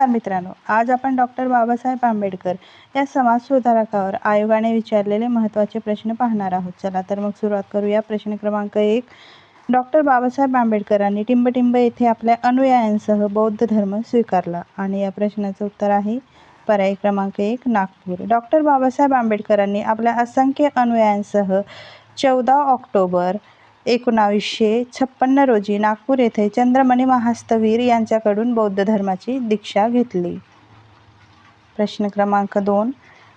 मित्रांनो, आज आपण डॉक्टर बाबासाहेब आंबेडकर या समाजसुधारकावर आयोगाने विचारलेले महत्त्वाचे प्रश्न पाहणार आहोत. चला तर मग सुरुवात करूया. प्रश्न क्रमांक 1. डॉक्टर बाबासाहेब आंबेडकरांनी टिंबटिंब येथे आपल्या अनुयायांसह बौद्ध धर्म स्वीकारला. आणि या प्रश्नाचं उत्तर आहे पर्याय क्रमांक 1 नागपूर. डॉक्टर बाबासाहेब आंबेडकरांनी आपल्या असंख्य अनुयायांसह 14 ऑक्टोबर 1956 रोजी नागपूर येथे चंद्रमणी महास्तवीर यांच्याकडून बौद्ध धर्माची दीक्षा घेतली. प्रश्न क्रमांक 2.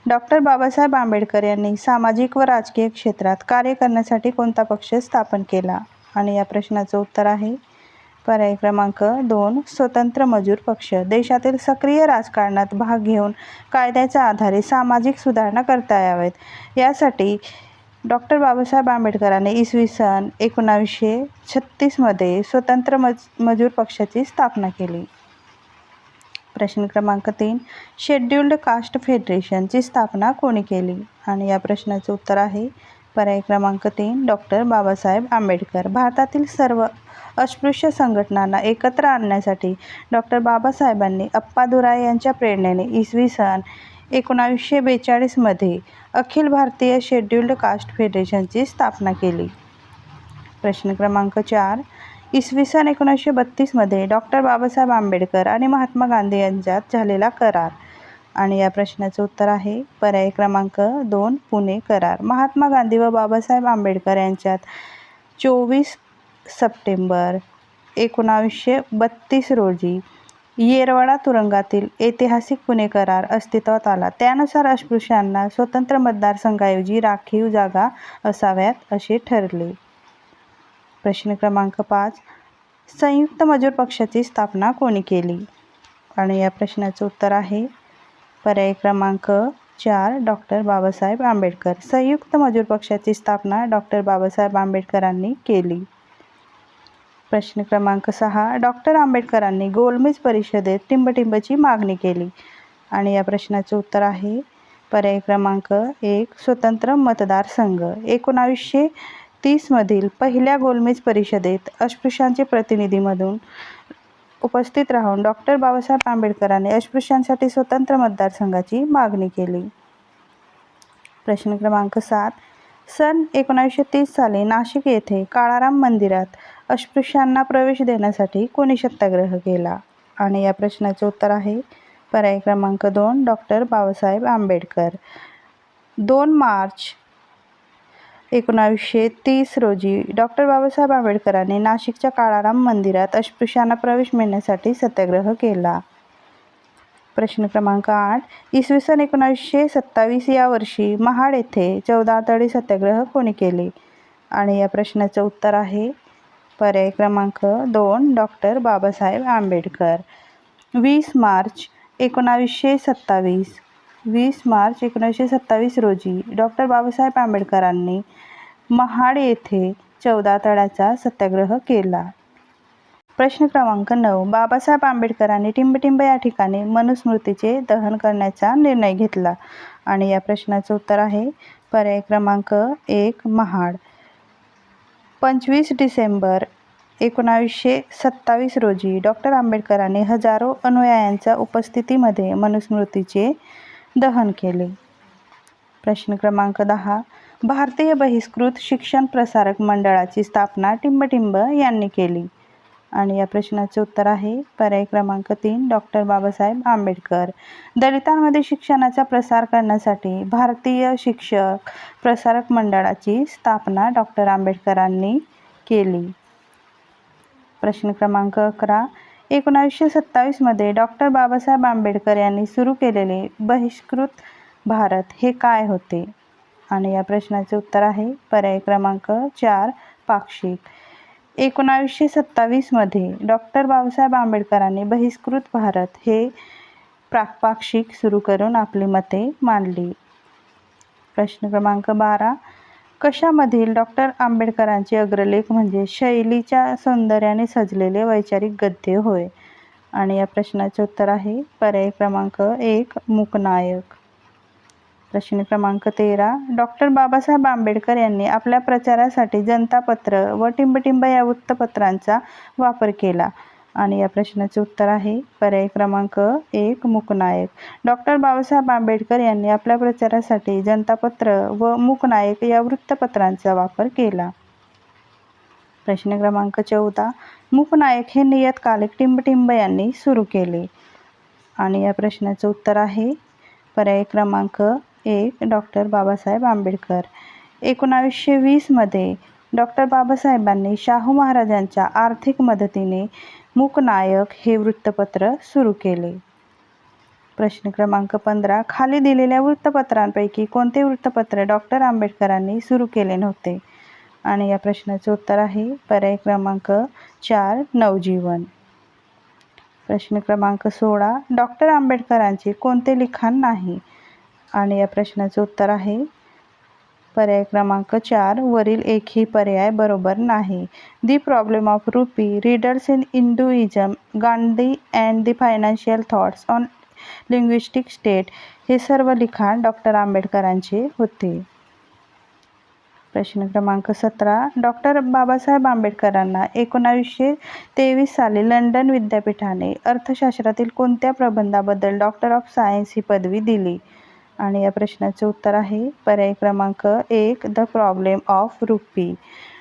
डॉक्टर बाबासाहेब आंबेडकर यांनी सामाजिक व राजकीय क्षेत्रात कार्य करण्यासाठी कोणता पक्ष स्थापन केला? आणि या प्रश्नाचं उत्तर आहे पर्याय क्रमांक 2 स्वतंत्र मजूर पक्ष. देशातील सक्रिय राजकारणात भाग घेऊन कायद्याच्या आधारे सामाजिक सुधारणा करता याव्यात यासाठी डॉक्टर बाबासाहेब आंबेडकरांनी इसवी सन 1936 मध्ये स्वतंत्र मजूर पक्षाची स्थापना केली. प्रश्न क्रमांक 3. शेड्युल्ड कास्ट फेडरेशनची स्थापना कोणी केली? आणि या प्रश्नाचं उत्तर आहे पर्याय क्रमांक 3 डॉक्टर बाबासाहेब आंबेडकर. भारतातील सर्व अस्पृश्य संघटनांना एकत्र आणण्यासाठी डॉक्टर बाबासाहेबांनी अप्पादुराई यांच्या प्रेरणेने इसवी सन 1942 मध्ये अखिल भारतीय शेड्युल्ड कास्ट फेडरेशनची स्थापना केली. प्रश्न क्रमांक 4. इसवी सन 1932 मध्ये डॉक्टर बाबासाहेब आंबेडकर आणि महात्मा गांधी यांच्यात झालेला करार. आणि या प्रश्नाचं उत्तर आहे पर्याय क्रमांक 2 पुणे करार. महात्मा गांधी व बाबासाहेब आंबेडकर यांच्यात 24 सप्टेंबर 1932 रोजी येरवडा तुरुंगातील ऐतिहासिक पुणे करार अस्तित्वात आला. त्यानुसार अस्पृश्यांना स्वतंत्र मतदारसंघाऐवजी राखीव जागा असाव्यात असे ठरले. प्रश्न क्रमांक 5. संयुक्त मजूर पक्षाची स्थापना कोणी केली? आणि या प्रश्नाचं उत्तर आहे पर्याय क्रमांक 4 डॉक्टर बाबासाहेब आंबेडकर. संयुक्त मजूर पक्षाची स्थापना डॉक्टर बाबासाहेब आंबेडकरांनी केली. प्रश्न क्रमांक 6. डॉक्टर आंबेडकरांनी गोलमेज परिषदेत टिंबटिंबची मागणी केली. आणि या प्रश्नाचं उत्तर आहे पर्याय क्रमांक 1 स्वतंत्र मतदारसंघ. 1930 मधील पहिल्या गोलमेज परिषदेत अस्पृश्यांचे प्रतिनिधी म्हणून उपस्थित राहून डॉक्टर बाबासाहेब आंबेडकरांनी अस्पृश्यांसाठी स्वतंत्र मतदारसंघाची मागणी केली. प्रश्न क्रमांक 7. सन 1930 साली नाशिक येथे काळाराम मंदिरात अस्पृश्यांना प्रवेश देण्यासाठी कोणी सत्याग्रह केला? आणि या प्रश्नाचं उत्तर आहे पर्याय क्रमांक 2 डॉक्टर बाबासाहेब आंबेडकर. 2 मार्च 1930 रोजी डॉक्टर बाबासाहेब आंबेडकरांनी नाशिकच्या काळाराम मंदिरात अस्पृश्यांना प्रवेश मिळण्यासाठी सत्याग्रह केला. प्रश्न क्रमांक 8. इसवी सन 1927 या वर्षी महाड येथे 14 आठवडे सत्याग्रह कोणी केले? आणि या प्रश्नाचं उत्तर आहे पर्याय क्रमांक 2 डॉक्टर बाबासाहेब आंबेडकर. 20 मार्च 1927 रोजी डॉक्टर बाबासाहेब आंबेडकरांनी महाड येथे 14 तळ्याचा सत्याग्रह केला. प्रश्न क्रमांक 9. बाबासाहेब आंबेडकरांनी टिंबटिंब या ठिकाणी मनुस्मृतीचे दहन करण्याचा निर्णय घेतला. आणि या प्रश्नाचं उत्तर आहे पर्याय क्रमांक 1 महाड. 25 डिसेंबर 1927 रोजी डॉक्टर आंबेडकरांनी हजारो अनुयायांच्या उपस्थितीमध्ये मनुस्मृतीचे दहन केले. प्रश्न क्रमांक 10. भारतीय बहिष्कृत शिक्षण प्रसारक मंडळाची स्थापना टिंबटिंब यांनी केली. आणि या प्रश्नाचे उत्तर आहे पर्याय क्रमांक 3 डॉक्टर बाबासाहेब आंबेडकर. दलितांमध्ये शिक्षणाचा प्रसार करण्यासाठी भारतीय शिक्षक प्रसारक मंडळाची स्थापना डॉक्टर आंबेडकरांनी केली. प्रश्न क्रमांक 11. 1927 मध्ये डॉक्टर बाबासाहेब आंबेडकर यांनी सुरू केलेले बहिष्कृत भारत हे काय होते? आणि या प्रश्नाचे उत्तर आहे पर्याय क्रमांक 4 पाक्षिक. 1927 मध्ये डॉक्टर बाबासाहेब आंबेडकरांनी बहिष्कृत भारत हे पाक्षिक सुरू करून आपली मते मांडली. प्रश्न क्रमांक 12. कशामधील डॉक्टर आंबेडकरांचे अग्रलेख म्हणजे शैलीच्या सौंदर्याने सजलेले वैचारिक गद्य होय? आणि या प्रश्नाचे उत्तर आहे पर्याय क्रमांक 1 मूकनायक. प्रश्न क्रमांक 13. डॉक्टर बाबासाहेब आंबेडकर यांनी आपल्या प्रचारासाठी जनतापत्र व टिंबटिंब या वृत्तपत्रांचा वापर केला. आणि या प्रश्नाचे उत्तर आहे पर्याय क्रमांक 1 मूकनायक. डॉक्टर बाबासाहेब आंबेडकर यांनी आपल्या प्रचारासाठी जनतापत्र व मूकनायक या वृत्तपत्रांचा वापर केला. प्रश्न क्रमांक 14 मूकनायक हे नियतकालिक टिंबटिंब यांनी सुरू केले. आणि या प्रश्नाचं उत्तर आहे पर्याय क्रमांक 1 डॉक्टर बाबासाहेब आंबेडकर. 1920 मध्ये डॉक्टर बाबासाहेबांनी शाहू महाराजांच्या आर्थिक मदतीने मूकनायक हे वृत्तपत्र सुरू केले. प्रश्न क्रमांक 15 खाली दिलेल्या वृत्तपत्रांपैकी कोणते वृत्तपत्र डॉक्टर आंबेडकरांनी सुरू केले नव्हते? आणि या प्रश्नाचे उत्तर आहे पर्याय क्रमांक 4 नवजीवन. प्रश्न क्रमांक 16 डॉक्टर आंबेडकरांचे कोणते लिखाण नाही? आणि या प्रश्नाचे उत्तर आहे पर्याय क्रमांक 4 वरील एकही पर्याय बरोबर नाही. The problem of rupee, riddles in Hinduism, Gandhi and the financial thoughts on linguistic state हे सर्व लिखाण डॉक्टर आंबेडकरांचे होते. प्रश्न क्रमांक 17 डॉक्टर बाबासाहेब आंबेडकरांना 1923 साली लंडन विद्यापीठाने अर्थशास्त्रातील कोणत्या प्रबंधाबद्दल डॉक्टर ऑफ सायन्स ही पदवी दिली? आणि या प्रश्नाचे उत्तर आहे पर्याय क्रमांक 1 the problem of RuPay.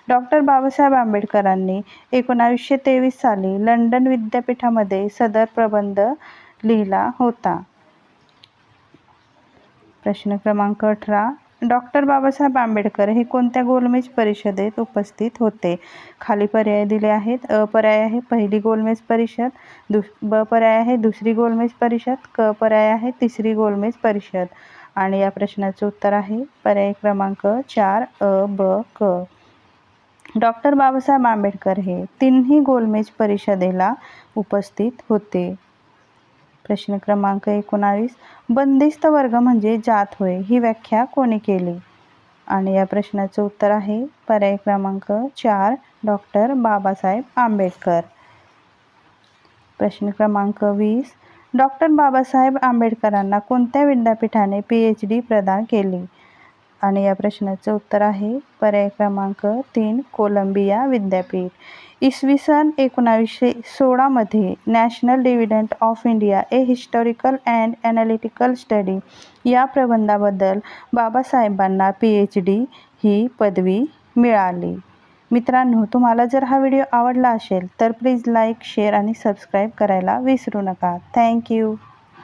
Doctor Babasaheb आंबेडकरांनी 1923 साली लंडन विद्यापीठामध्ये सदर प्रबंध लिहिला होता. प्रश्न क्रमांक 18 डॉक्टर बाबासाहेब आंबेडकर हे कोणत्या गोलमेज परिषदेत उपस्थित होते? खाली पर्याय दिले आहेत. अ पर्याय आहे पहिली गोलमेज परिषद, ब पर्याय आहे दुसरी गोलमेज परिषद, क पर्याय आहे तिसरी गोलमेज परिषद. आणि या प्रश्नाचे उत्तर आहे पर्याय क्रमांक 4 अ ब क. डॉक्टर बाबासाहेब आंबेडकर हे तिन्ही गोलमेज परिषदेला उपस्थित होते. प्रश्न क्रमांक 19 बंदिस्त वर्ग म्हणजे जात होय ही व्याख्या कोणी केली? आणि या प्रश्नाचं उत्तर आहे पर्याय क्रमांक 4 डॉक्टर बाबासाहेब आंबेडकर. प्रश्न क्रमांक 20 डॉक्टर बाबासाहेब आंबेडकरांना कोणत्या विद्यापीठाने PhD प्रदान केली? आणि या प्रश्नाचं उत्तर आहे पर्याय क्रमांक 3 कोलंबिया विद्यापीठ. इसवी सन 1916 मध्ये national dividend of India A historical and analytical study या प्रबंधाबद्दल बाबासाहेबांना PhD ही पदवी मिळाली. मित्रांनो, तुम्हाला जर हा व्हिडिओ आवडला असेल तर प्लीज लाईक, शेअर आणि सबस्क्राईब करायला विसरू नका. थँक्यू.